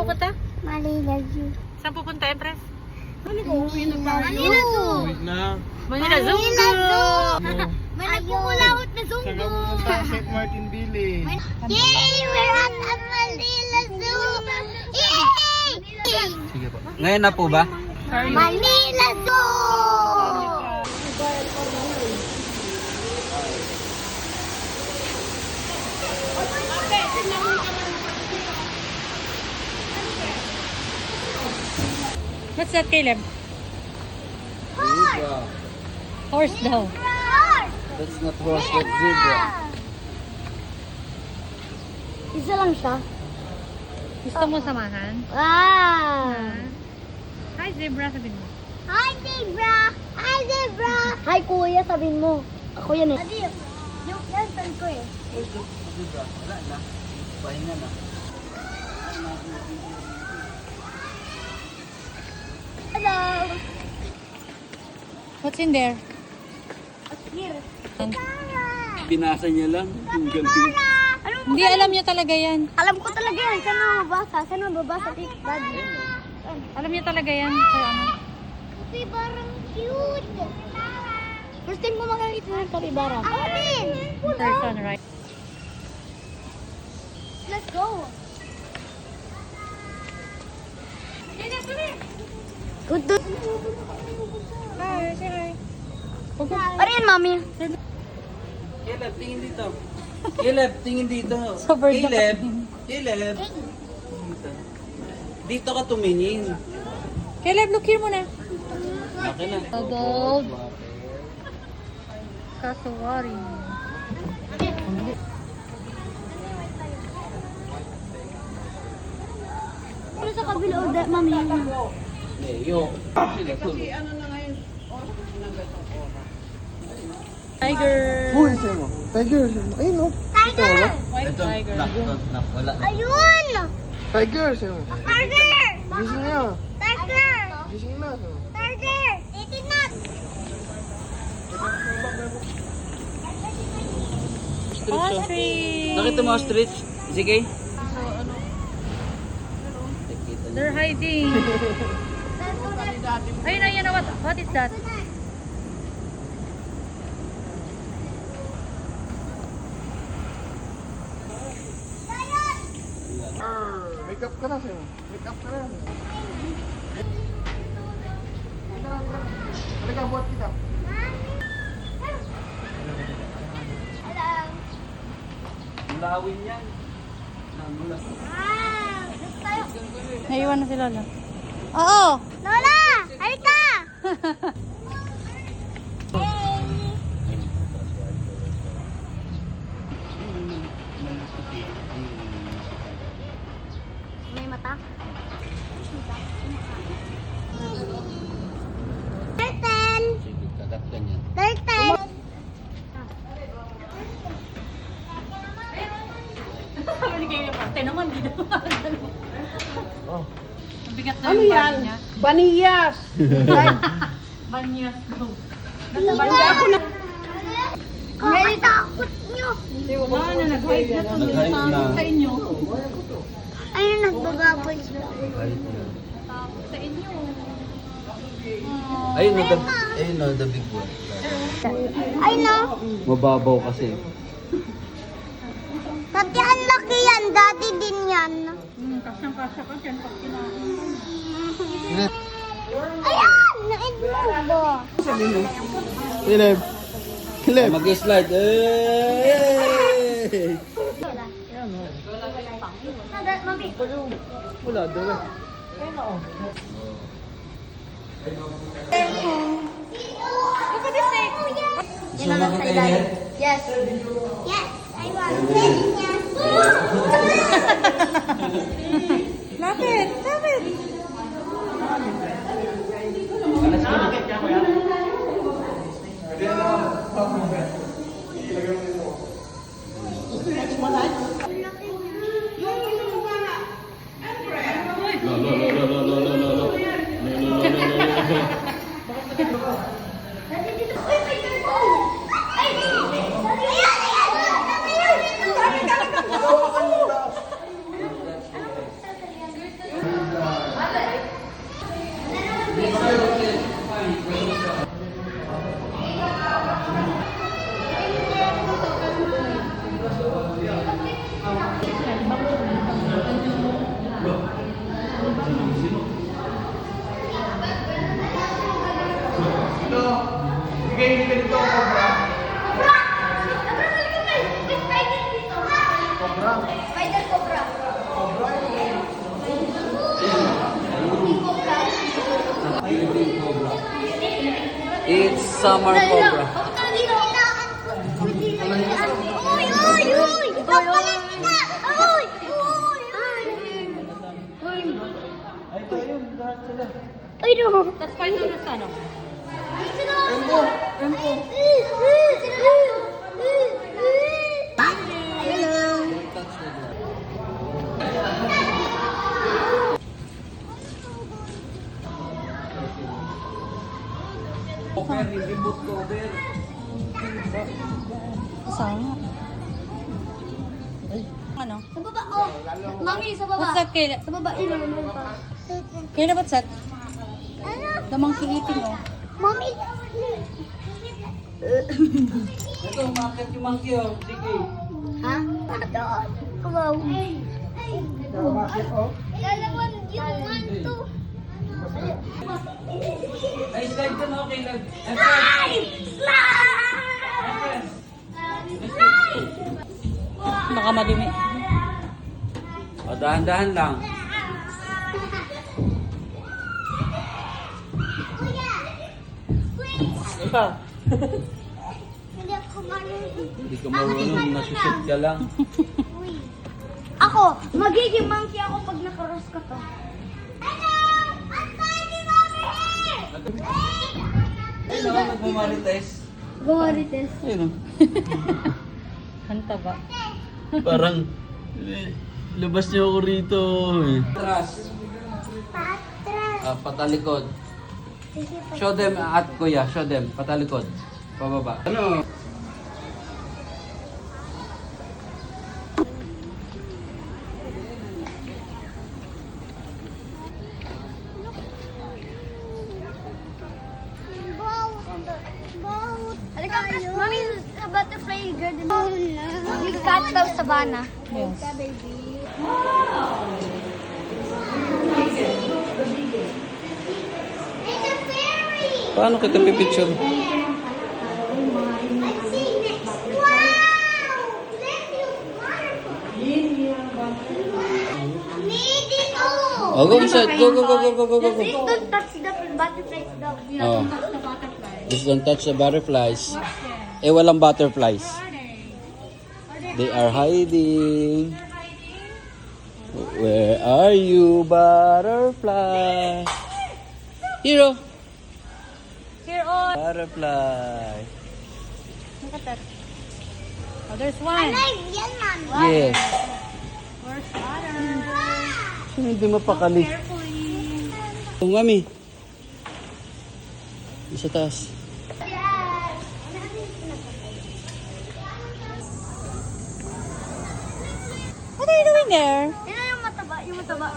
pupunta? Manila Zoo. Saan pupunta, Empress? Manila Zoo. Wait na. Manila Zoo. Manila Zoo. May nagkukulawot na zoo. Saan ka pupunta? St. Martin Village. Yay! We're at the Manila Zoo! Yay! Sige po. Ngayon na po ba? Manila Zoo! What's that, Caleb? Zebra. Horse daw. That's not horse, that's zebra. Isa lang siya. Gusto mo samahan? Wow! Hi, zebra, sabihin mo. Hi, Zebra! Hi, Zebra! Hi, Kuya, sabihin mo. Ako yan eh. Adi, yung yan, ko eh. Zebra. Wala na. Pahinga na. Hello! What's in there? What's here? Pinasa niya lang. Yung ganti. Hindi, alam niya talaga yan. Alam ko talaga yan. Saan mababasa? Saan mababasa? Daddy. Alam niya talaga yan. Sa ano? Kapibarang cute! First time ko makakita ng kapibara. Ako din! In person, right? Let's go! Good to... Hi, say hi. Ano yan, mami? Caleb, tingin dito. Caleb, tingin dito. Sober na Caleb. kami. Caleb. Dito ka tumingin. Caleb, look here muna. Laki na. Gold. Kasuwari. Ano sa kabila o mami? Leo. Tiger. Uy, sa'yo mo. Tiger. Ayun o. Tiger! White Ito, tiger. nak, wala. Ayun! Tiger, sa'yo mo. Tiger! Gising na. Tiger! Gising na. Tiger! Titinat! Ostrich. Nakita mo ostrich? Sige. They're hiding. Ayun, ayun. What is that? Make up ka na sa'yo. Make up ka na. Halika, buhat kita. Hello! Mulawin yan. Mula. Wow! Gusto tayo. Naiwan na si Lola. Oo! Lola! Halika! May mata? Turtle! Sige, kagat ka niyan. Turtle! Sabi ni Caleb, ate naman, di naman. Oh. Mabigat na yung body niya. Baniyas! Banyas daw. May takot nyo! Wala na, nag-hide na to. Nag-hide na. Takot sa inyo. Ayun, nagbababoy. Takot sa inyo. Ayun no, the big one. Ay no! Mababaw kasi. Pati ang laki yan, dati din yan. Kasyang-kasya ka siya pag kinain. Ayan! Naigmove ba? Caleb. Caleb. Mag-slide. Hey! Mami. Wala, dala. Look at the snake! Gusto mo makita yun? Yes. Yes, I want. Yes. Lapit! Lapit! mahilig ka dito, Cobra? Cobra? Spider Cobra. Philippine cobra. It's summer cobra. Uy, uy, uy! Papalit kita! Uy! Uy! Uy! Ay, ito yun. Lahat sila. Uy, no! Tapos pa ito sa ano? Empo! Empo! Hello! Cover, hindi boot cover. Saan? Ano? Sa baba, oh! Mami, sa baba! What's that, Kayla? Sa baba, ilan pa? Kayla, what's that? Ano? The monkey eating, oh. Mami! Ito, umakit yung monkey, oh. Sige. Ha? Doon. Wow. Dalawan yung one, two. Ay, slide ka na, okay lang. Slide! Slide! Slide! Baka madumi. O, dahan-dahan lang. Kuya! Wait! Ikaw. Hindi ako marunong. Hindi ka marunong, nasushoot ka lang. Uy. Ako, magiging monkey ako pag nakaros ka to. Hello! I'm climbing over here! Ay, naman, nagmamarites. Gumarites. Ayun, oh. Hanta ba? Parang, labas niyo ako rito. Atras. Patras. Patalikod. Show them at kuya, show them. Patalikod. Pababa. Ano? Halika, mami, sa butterfly garden. Big cat daw savannah. Yes. It's a fairy! Paano kita pipicture? Let's see next. Wow! Let's look wonderful. Amazing! Oh! Oh, go inside. Go, go, go, go, go, go, go. Please don't touch the butterflies daw. Oh. Just don't touch the butterflies. Eh, walang butterflies. They are hiding. Where are you, butterfly? Hero. Here on. Butterfly. Look at that. Oh, there's I one. like yan, man. Yes. Where's water? Hindi mapakali. Carefully. Oh, mami. Isa taas. What are you doing there? Yan yung mataba, yung mataba.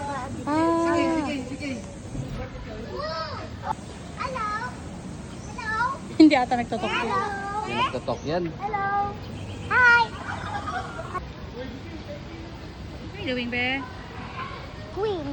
Ah. Hello? Hello? Hindi ata nagtotok. Hello? Nagtatok yan. Hello? Hi! What are you doing, be? Queen.